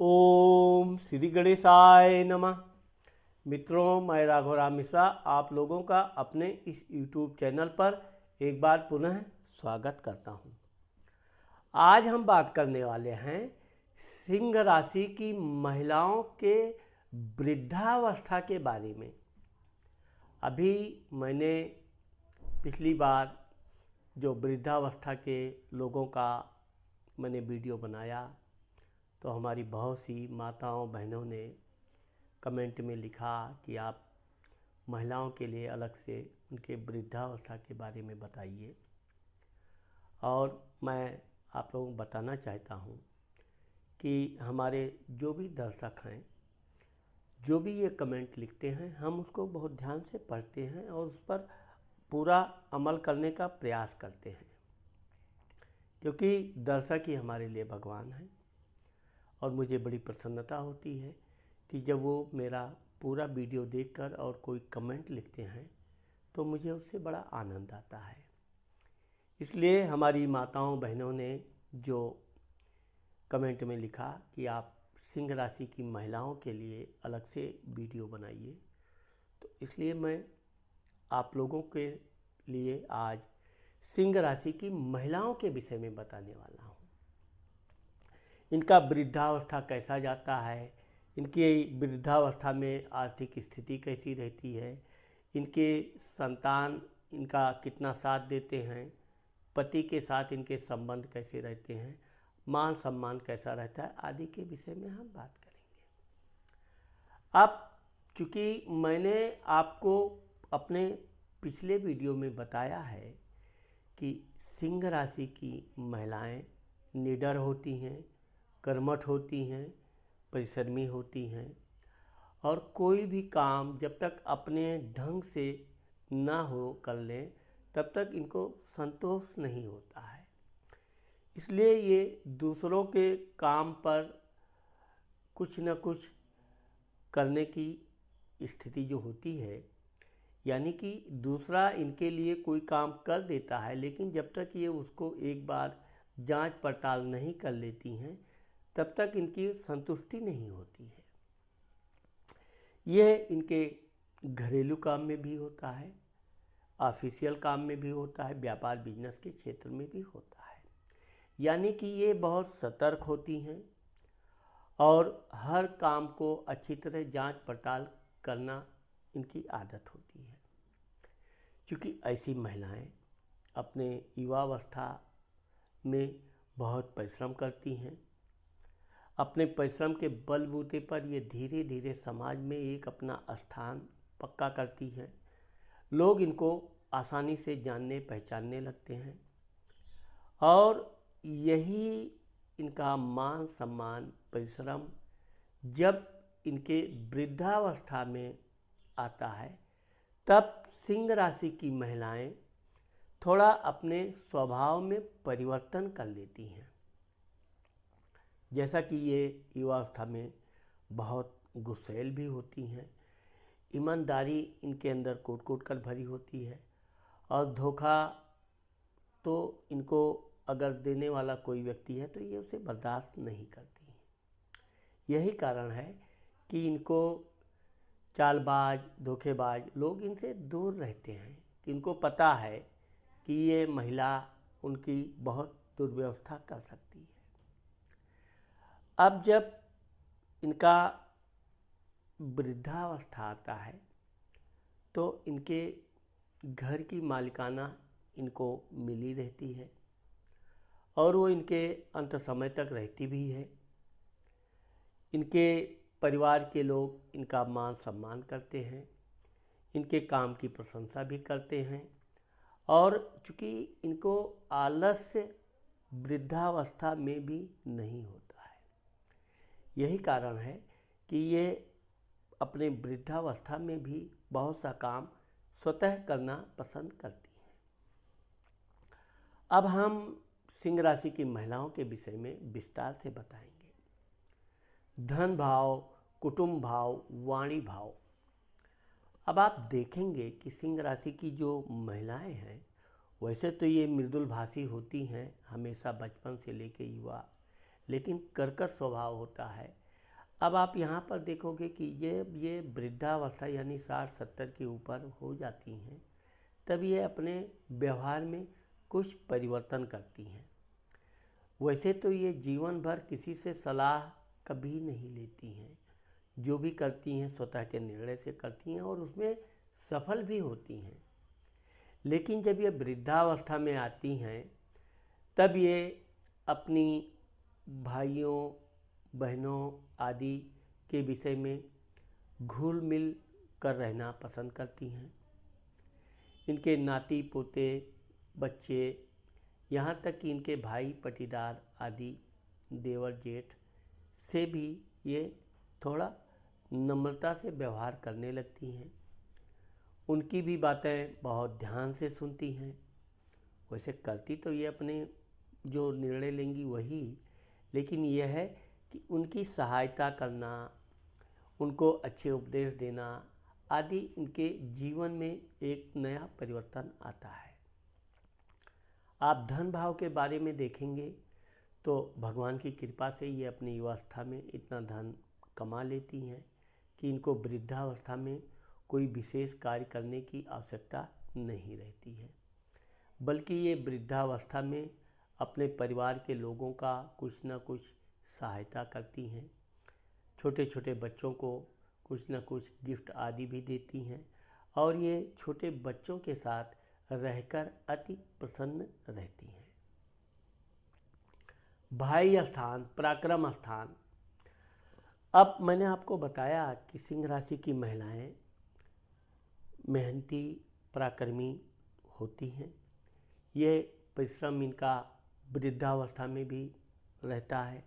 ओम श्री गणेशाय नमः। मित्रों, मैं राघवराम मिश्रा आप लोगों का अपने इस YouTube चैनल पर एक बार पुनः स्वागत करता हूं। आज हम बात करने वाले हैं सिंह राशि की महिलाओं के वृद्धावस्था के बारे में। अभी मैंने पिछली बार जो वृद्धावस्था के लोगों का मैंने वीडियो बनाया तो हमारी बहुत सी माताओं बहनों ने कमेंट में लिखा कि आप महिलाओं के लिए अलग से उनके वृद्धावस्था के बारे में बताइए। और मैं आप लोगों को बताना चाहता हूँ कि हमारे जो भी दर्शक हैं, जो भी ये कमेंट लिखते हैं, हम उसको बहुत ध्यान से पढ़ते हैं और उस पर पूरा अमल करने का प्रयास करते हैं, क्योंकि दर्शक ही हमारे लिए भगवान हैं। और मुझे बड़ी प्रसन्नता होती है कि जब वो मेरा पूरा वीडियो देखकर और कोई कमेंट लिखते हैं तो मुझे उससे बड़ा आनंद आता है। इसलिए हमारी माताओं बहनों ने जो कमेंट में लिखा कि आप सिंह राशि की महिलाओं के लिए अलग से वीडियो बनाइए, तो इसलिए मैं आप लोगों के लिए आज सिंह राशि की महिलाओं के विषय में बताने वाला हूँ। इनका वृद्धावस्था कैसा जाता है, इनकी वृद्धावस्था में आर्थिक स्थिति कैसी रहती है, इनके संतान इनका कितना साथ देते हैं, पति के साथ इनके संबंध कैसे रहते हैं, मान सम्मान कैसा रहता है, आदि के विषय में हम बात करेंगे। अब चूँकि मैंने आपको अपने पिछले वीडियो में बताया है कि सिंह राशि की महिलाएं निडर होती हैं, कर्मठ होती हैं, परिश्रमी होती हैं और कोई भी काम जब तक अपने ढंग से ना हो कर लें तब तक इनको संतोष नहीं होता है। इसलिए ये दूसरों के काम पर कुछ न कुछ करने की स्थिति जो होती है, यानी कि दूसरा इनके लिए कोई काम कर देता है, लेकिन जब तक ये उसको एक बार जांच पड़ताल नहीं कर लेती हैं तब तक इनकी संतुष्टि नहीं होती है। यह इनके घरेलू काम में भी होता है, ऑफिशियल काम में भी होता है, व्यापार बिजनेस के क्षेत्र में भी होता है। यानी कि ये बहुत सतर्क होती हैं और हर काम को अच्छी तरह जांच पड़ताल करना इनकी आदत होती है। क्योंकि ऐसी महिलाएं अपने युवावस्था में बहुत परिश्रम करती हैं। अपने परिश्रम के बलबूते पर ये धीरे धीरे समाज में एक अपना स्थान पक्का करती हैं। लोग इनको आसानी से जानने पहचानने लगते हैं और यही इनका मान सम्मान परिश्रम जब इनके वृद्धावस्था में आता है तब सिंह राशि की महिलाएं थोड़ा अपने स्वभाव में परिवर्तन कर लेती हैं। जैसा कि ये युवावस्था में बहुत गुस्सैल भी होती हैं, ईमानदारी इनके अंदर कूट कूट कर भरी होती है और धोखा तो इनको अगर देने वाला कोई व्यक्ति है तो ये उसे बर्दाश्त नहीं करती हैं। यही कारण है कि इनको चालबाज धोखेबाज लोग इनसे दूर रहते हैं। इनको पता है कि ये महिला उनकी बहुत दुर्व्यवस्था कर सकती है। अब जब इनका वृद्धावस्था आता है तो इनके घर की मालिकाना इनको मिली रहती है और वो इनके अंत समय तक रहती भी है। इनके परिवार के लोग इनका मान सम्मान करते हैं, इनके काम की प्रशंसा भी करते हैं और चूँकि इनको आलस्य वृद्धावस्था में भी नहीं होता है, यही कारण है कि ये अपने वृद्धावस्था में भी बहुत सा काम स्वतः करना पसंद करती हैं। अब हम सिंह राशि की महिलाओं के विषय में विस्तार से बताएंगे। धन भाव, कुटुंब भाव, वाणी भाव। अब आप देखेंगे कि सिंह राशि की जो महिलाएं हैं वैसे तो ये मृदुल भाषी होती हैं हमेशा बचपन से लेकर युवा, लेकिन कर्कश स्वभाव होता है अब आप यहाँ पर देखोगे कि ये वृद्धावस्था यानी 60-70 के ऊपर हो जाती हैं, तब ये अपने व्यवहार में कुछ परिवर्तन करती हैं। वैसे तो ये जीवन भर किसी से सलाह कभी नहीं लेती हैं, जो भी करती हैं स्वतः के निर्णय से करती हैं और उसमें सफल भी होती हैं। लेकिन जब ये वृद्धावस्था में आती हैं, तब ये अपनी भाइयों बहनों आदि के विषय में घुल मिल कर रहना पसंद करती हैं। इनके नाती पोते बच्चे, यहाँ तक कि इनके भाई पटीदार आदि देवर जेठ से भी ये थोड़ा नम्रता से व्यवहार करने लगती हैं। उनकी भी बातें बहुत ध्यान से सुनती हैं। वैसे करती तो ये अपने जो निर्णय लेंगी वही, लेकिन यह है कि उनकी सहायता करना, उनको अच्छे उपदेश देना आदि इनके जीवन में एक नया परिवर्तन आता है। आप धन भाव के बारे में देखेंगे तो भगवान की कृपा से ये अपनी युवावस्था में इतना धन कमा लेती हैं कि इनको वृद्धावस्था में कोई विशेष कार्य करने की आवश्यकता नहीं रहती है, बल्कि ये वृद्धावस्था में अपने परिवार के लोगों का कुछ न कुछ सहायता करती हैं। छोटे छोटे बच्चों को कुछ न कुछ गिफ्ट आदि भी देती हैं और ये छोटे बच्चों के साथ रहकर अति प्रसन्न रहती हैं। भाई स्थान, पराक्रम स्थान। अब मैंने आपको बताया कि सिंह राशि की महिलाएं मेहनती पराक्रमी होती हैं। ये परिश्रम इनका वृद्धावस्था में भी रहता है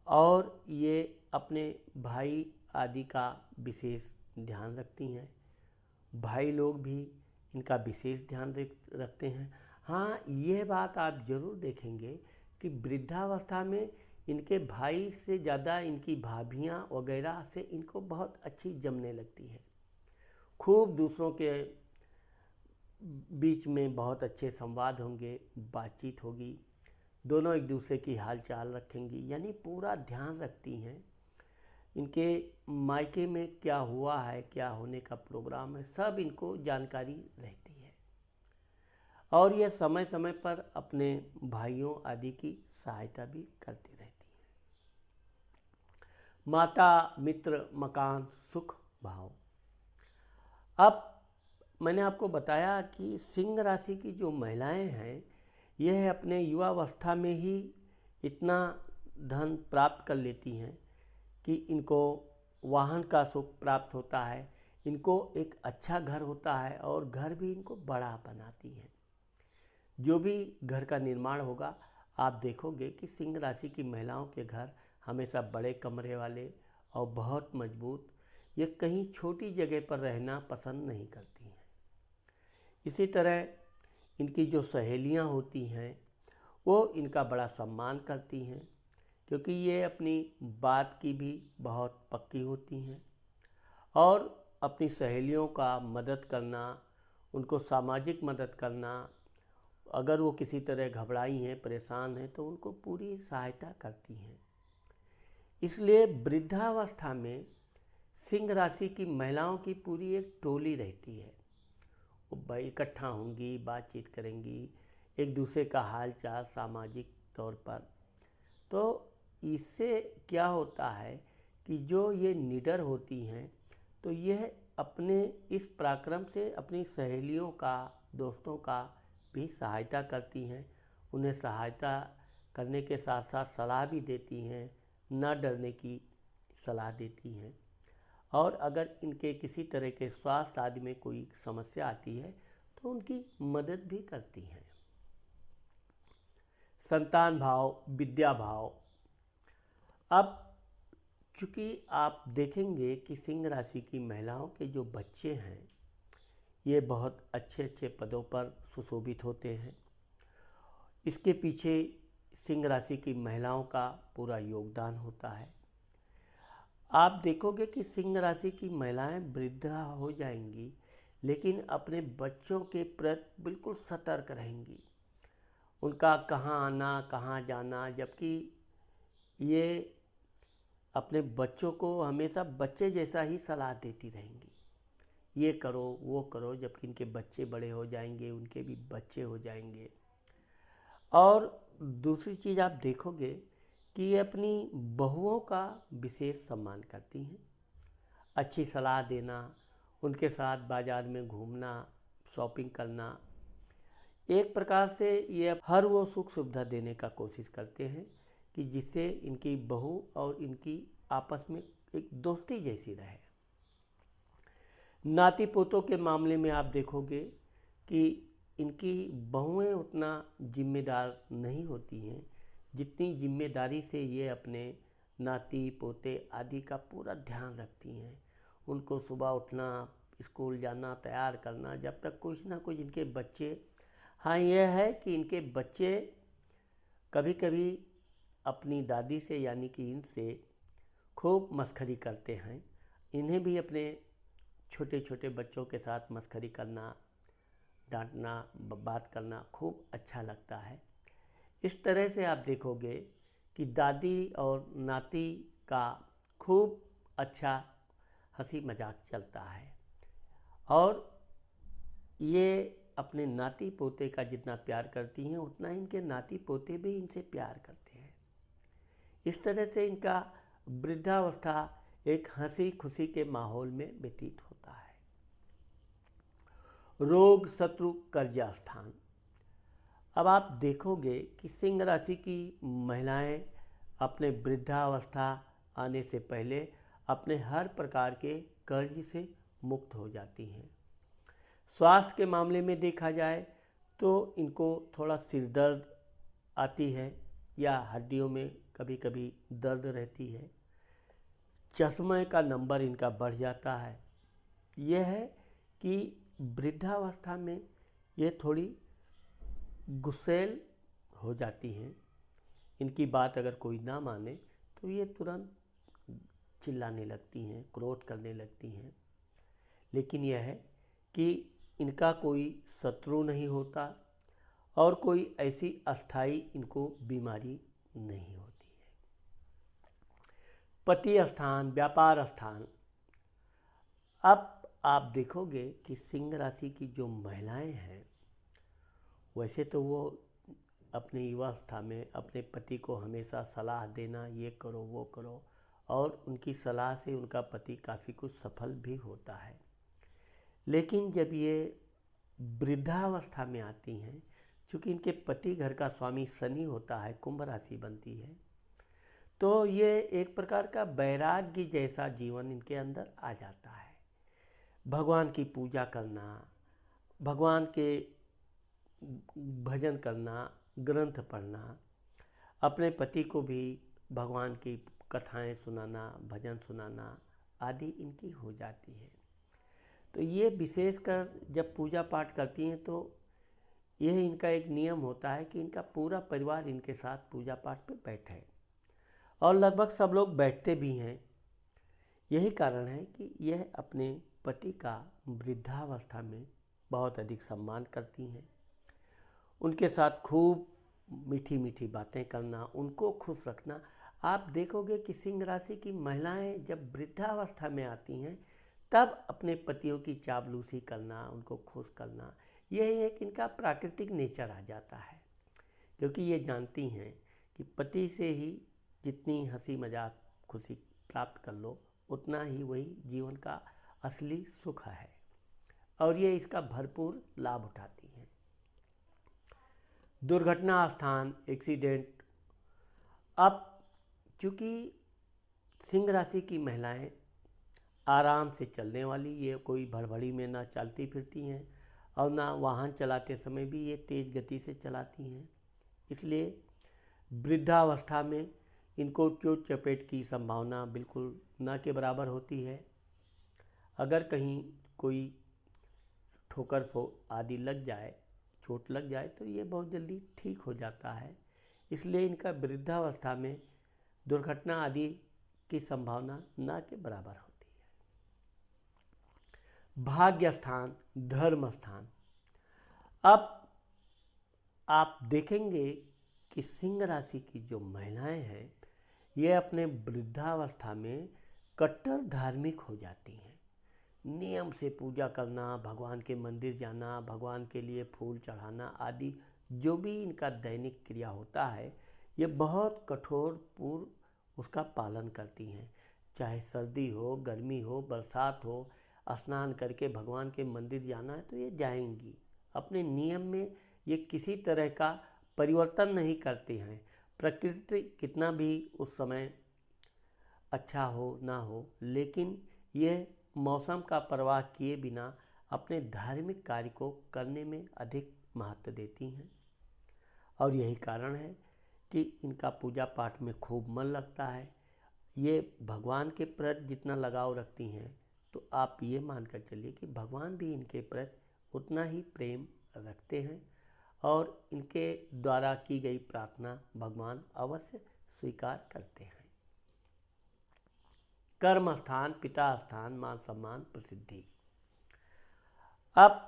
और ये अपने भाई आदि का विशेष ध्यान रखती हैं। भाई लोग भी इनका विशेष ध्यान रखते हैं। हाँ, ये बात आप ज़रूर देखेंगे कि वृद्धावस्था में इनके भाई से ज़्यादा इनकी भाभियाँ वगैरह से इनको बहुत अच्छी जमने लगती है। खूब दूसरों के बीच में बहुत अच्छे संवाद होंगे, बातचीत होगी, दोनों एक दूसरे की हाल चाल रखेंगी, यानी पूरा ध्यान रखती हैं। इनके मायके में क्या हुआ है, क्या होने का प्रोग्राम है, सब इनको जानकारी रहती है और ये समय समय पर अपने भाइयों आदि की सहायता भी करती रहती है। माता मित्र मकान सुख भाव। अब मैंने आपको बताया कि सिंह राशि की जो महिलाएं हैं, यह अपने युवावस्था में ही इतना धन प्राप्त कर लेती हैं कि इनको वाहन का सुख प्राप्त होता है, इनको एक अच्छा घर होता है और घर भी इनको बड़ा बनाती हैं। जो भी घर का निर्माण होगा, आप देखोगे कि सिंह राशि की महिलाओं के घर हमेशा बड़े कमरे वाले और बहुत मजबूत, ये कहीं छोटी जगह पर रहना पसंद नहीं करती हैं। इसी तरह इनकी जो सहेलियां होती हैं वो इनका बड़ा सम्मान करती हैं, क्योंकि ये अपनी बात की भी बहुत पक्की होती हैं और अपनी सहेलियों का मदद करना, उनको सामाजिक मदद करना, अगर वो किसी तरह घबराई हैं, परेशान हैं, तो उनको पूरी सहायता करती हैं। इसलिए वृद्धावस्था में सिंह राशि की महिलाओं की पूरी एक टोली रहती है। वो इकट्ठा होंगी, बातचीत करेंगी, एक दूसरे का हाल चाल सामाजिक तौर पर। तो इससे क्या होता है कि जो ये निडर होती हैं, तो यह अपने इस पराक्रम से अपनी सहेलियों का, दोस्तों का भी सहायता करती हैं। उन्हें सहायता करने के साथ साथ सलाह भी देती हैं, न डरने की सलाह देती हैं और अगर इनके किसी तरह के स्वास्थ्य आदि में कोई समस्या आती है तो उनकी मदद भी करती हैं। संतान भाव, विद्या भाव। अब चूँकि आप देखेंगे कि सिंह राशि की महिलाओं के जो बच्चे हैं, ये बहुत अच्छे अच्छे पदों पर सुशोभित होते हैं। इसके पीछे सिंह राशि की महिलाओं का पूरा योगदान होता है। आप देखोगे कि सिंह राशि की महिलाएं वृद्धा हो जाएंगी, लेकिन अपने बच्चों के प्रति बिल्कुल सतर्क रहेंगी। उनका कहाँ आना, कहाँ जाना, जबकि ये अपने बच्चों को हमेशा बच्चे जैसा ही सलाह देती रहेंगी, ये करो वो करो, जबकि इनके बच्चे बड़े हो जाएंगे, उनके भी बच्चे हो जाएंगे। और दूसरी चीज़ आप देखोगे कि ये अपनी बहुओं का विशेष सम्मान करती हैं। अच्छी सलाह देना, उनके साथ बाज़ार में घूमना, शॉपिंग करना, एक प्रकार से ये हर वो सुख सुविधा देने का कोशिश करते हैं कि जिससे इनकी बहू और इनकी आपस में एक दोस्ती जैसी रहे। नाती पोतों के मामले में आप देखोगे कि इनकी बहुएं उतना जिम्मेदार नहीं होती हैं जितनी जिम्मेदारी से ये अपने नाती पोते आदि का पूरा ध्यान रखती हैं। उनको सुबह उठना, स्कूल जाना, तैयार करना, जब तक कुछ ना कुछ इनके बच्चे, हाँ यह है कि इनके बच्चे कभी कभी अपनी दादी से यानी कि इनसे खूब मस्खरी करते हैं। इन्हें भी अपने छोटे छोटे बच्चों के साथ मस्खरी करना, डांटना, बात करना खूब अच्छा लगता है। इस तरह से आप देखोगे कि दादी और नाती का खूब अच्छा हंसी मजाक चलता है और ये अपने नाती पोते का जितना प्यार करती हैं उतना ही इनके नाती पोते भी इनसे प्यार करते हैं। इस तरह से इनका वृद्धावस्था एक हंसी खुशी के माहौल में व्यतीत होता है। रोग शत्रु कर्जा स्थान। अब आप देखोगे कि सिंह राशि की महिलाएं अपने वृद्धावस्था आने से पहले अपने हर प्रकार के कर्ज से मुक्त हो जाती हैं। स्वास्थ्य के मामले में देखा जाए तो इनको थोड़ा सिर दर्द आती है या हड्डियों में कभी कभी दर्द रहती है। चश्मे का नंबर इनका बढ़ जाता है। यह है कि वृद्धावस्था में ये थोड़ी गुस्सैल हो जाती हैं। इनकी बात अगर कोई ना माने तो ये तुरंत चिल्लाने लगती हैं, क्रोध करने लगती हैं। लेकिन यह है कि इनका कोई शत्रु नहीं होता और कोई ऐसी अस्थाई इनको बीमारी नहीं होती है। पति स्थान, व्यापार स्थान। अब आप देखोगे कि सिंह राशि की जो महिलाएं हैं वैसे तो वो अपने युवावस्था में अपने पति को हमेशा सलाह देना, ये करो वो करो, और उनकी सलाह से उनका पति काफ़ी कुछ सफल भी होता है। लेकिन जब ये वृद्धावस्था में आती हैं, चूँकि इनके पति घर का स्वामी शनि होता है, कुंभ राशि बनती है, तो ये एक प्रकार का वैराग्य जैसा जीवन इनके अंदर आ जाता है। भगवान की पूजा करना, भगवान के भजन करना, ग्रंथ पढ़ना, अपने पति को भी भगवान की कथाएं सुनाना, भजन सुनाना आदि इनकी हो जाती है। तो ये विशेषकर जब पूजा पाठ करती हैं तो यह इनका एक नियम होता है कि इनका पूरा परिवार इनके साथ पूजा पाठ पे बैठे, और लगभग सब लोग बैठते भी हैं। यही कारण है कि यह अपने पति का वृद्धावस्था में बहुत अधिक सम्मान करती हैं। उनके साथ खूब मीठी मीठी बातें करना, उनको खुश रखना। आप देखोगे कि सिंह राशि की महिलाएं जब वृद्धावस्था में आती हैं तब अपने पतियों की चापलूसी करना, उनको खुश करना, यह एक इनका प्राकृतिक नेचर आ जाता है, क्योंकि ये जानती हैं कि पति से ही जितनी हंसी मजाक खुशी प्राप्त कर लो उतना ही वही जीवन का असली सुख है, और ये इसका भरपूर लाभ उठाती हैं। दुर्घटना स्थान, एक्सीडेंट। अब चूँकि सिंह राशि की महिलाएं आराम से चलने वाली, ये कोई भड़बड़ी में ना चलती फिरती हैं और ना वाहन चलाते समय भी ये तेज़ गति से चलाती हैं, इसलिए वृद्धावस्था में इनको चोट चपेट की संभावना बिल्कुल ना के बराबर होती है। अगर कहीं कोई ठोकर आदि लग जाए, चोट लग जाए, तो ये बहुत जल्दी ठीक हो जाता है। इसलिए इनका वृद्धावस्था में दुर्घटना आदि की संभावना ना के बराबर होती है। भाग्य स्थान, धर्म स्थान। अब आप देखेंगे कि सिंह राशि की जो महिलाएं हैं ये अपने वृद्धावस्था में कट्टर धार्मिक हो जाती हैं। नियम से पूजा करना, भगवान के मंदिर जाना, भगवान के लिए फूल चढ़ाना आदि जो भी इनका दैनिक क्रिया होता है, ये बहुत कठोर पूर्व उसका पालन करती हैं। चाहे सर्दी हो, गर्मी हो, बरसात हो, स्नान करके भगवान के मंदिर जाना है तो ये जाएंगी। अपने नियम में ये किसी तरह का परिवर्तन नहीं करती हैं। प्रकृति कितना भी उस समय अच्छा हो ना हो, लेकिन ये मौसम का परवाह किए बिना अपने धार्मिक कार्य को करने में अधिक महत्व देती हैं। और यही कारण है कि इनका पूजा पाठ में खूब मन लगता है। ये भगवान के प्रति जितना लगाव रखती हैं, तो आप ये मानकर चलिए कि भगवान भी इनके प्रति उतना ही प्रेम रखते हैं और इनके द्वारा की गई प्रार्थना भगवान अवश्य स्वीकार करते हैं। कर्म स्थान, पिता स्थान, मान सम्मान, प्रसिद्धि। अब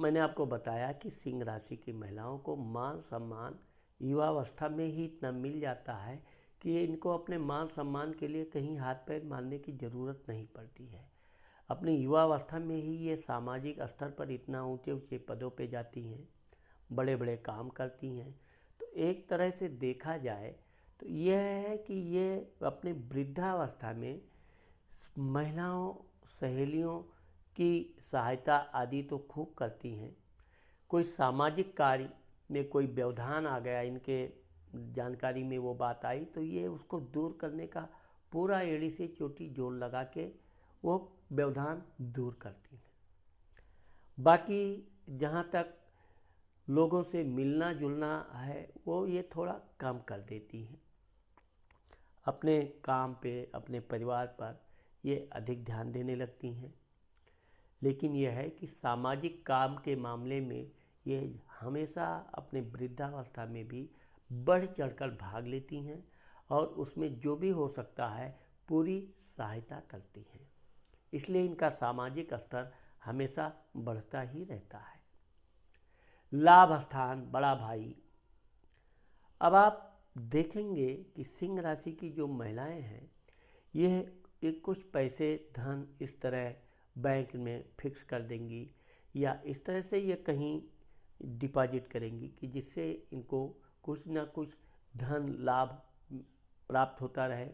मैंने आपको बताया कि सिंह राशि की महिलाओं को मान सम्मान युवावस्था में ही इतना मिल जाता है कि इनको अपने मान सम्मान के लिए कहीं हाथ पैर मारने की ज़रूरत नहीं पड़ती है। अपनी युवावस्था में ही ये सामाजिक स्तर पर इतना ऊंचे ऊंचे पदों पे जाती हैं, बड़े बड़े काम करती हैं। तो एक तरह से देखा जाए तो यह है कि ये अपने वृद्धावस्था में महिलाओं, सहेलियों की सहायता आदि तो खूब करती हैं। कोई सामाजिक कार्य में कोई व्यवधान आ गया, इनके जानकारी में वो बात आई, तो ये उसको दूर करने का पूरा एड़ी से चोटी जोड़ लगा के वो व्यवधान दूर करती हैं। बाकी जहाँ तक लोगों से मिलना जुलना है, वो ये थोड़ा कम कर देती हैं। अपने काम पे, अपने परिवार पर ये अधिक ध्यान देने लगती हैं। लेकिन यह है कि सामाजिक काम के मामले में ये हमेशा अपने वृद्धावस्था में भी बढ़ चढ़कर भाग लेती हैं और उसमें जो भी हो सकता है पूरी सहायता करती हैं। इसलिए इनका सामाजिक स्तर हमेशा बढ़ता ही रहता है। लाभ स्थान, बड़ा भाई। अब आप देखेंगे कि सिंह राशि की जो महिलाएं हैं, यह कुछ पैसे, धन इस तरह बैंक में फिक्स कर देंगी या इस तरह से ये कहीं डिपॉजिट करेंगी कि जिससे इनको कुछ ना कुछ धन लाभ प्राप्त होता रहे,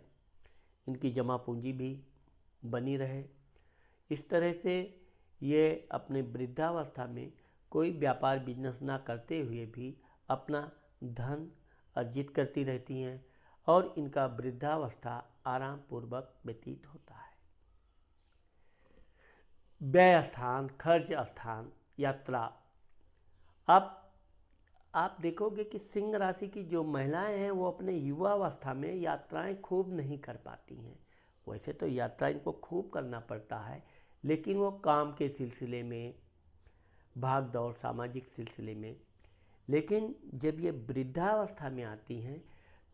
इनकी जमा पूंजी भी बनी रहे। इस तरह से ये अपने वृद्धावस्था में कोई व्यापार बिजनेस ना करते हुए भी अपना धन अर्जित करती रहती हैं और इनका वृद्धावस्था आराम पूर्वक व्यतीत होता है। व्यय स्थान, खर्च स्थान, यात्रा। अब आप देखोगे कि सिंह राशि की जो महिलाएं हैं वो अपने युवावस्था में यात्राएं खूब नहीं कर पाती हैं। वैसे तो यात्रा इनको खूब करना पड़ता है, लेकिन वो काम के सिलसिले में, भाग दौड़, सामाजिक सिलसिले में। लेकिन जब ये वृद्धावस्था में आती हैं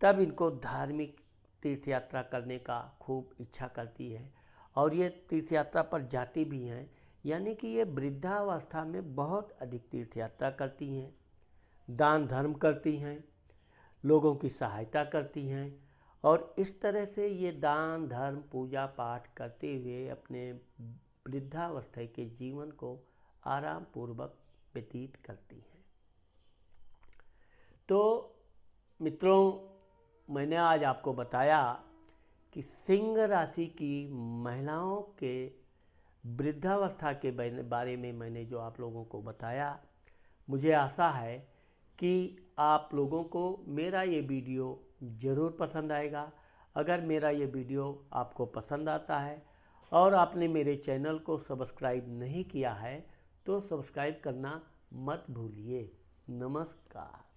तब इनको धार्मिक तीर्थ यात्रा करने का खूब इच्छा करती है और ये तीर्थ यात्रा पर जाती भी हैं। यानी कि ये वृद्धावस्था में बहुत अधिक तीर्थ यात्रा करती हैं, दान धर्म करती हैं, लोगों की सहायता करती हैं और इस तरह से ये दान धर्म पूजा पाठ करते हुए अपने वृद्धावस्था के जीवन को आराम पूर्वक व्यतीत करती हैं। तो मित्रों, मैंने आज आपको बताया कि सिंह राशि की महिलाओं के वृद्धावस्था के बारे में मैंने जो आप लोगों को बताया, मुझे आशा है कि आप लोगों को मेरा ये वीडियो ज़रूर पसंद आएगा। अगर मेरा ये वीडियो आपको पसंद आता है और आपने मेरे चैनल को सब्सक्राइब नहीं किया है तो सब्सक्राइब करना मत भूलिए। नमस्कार।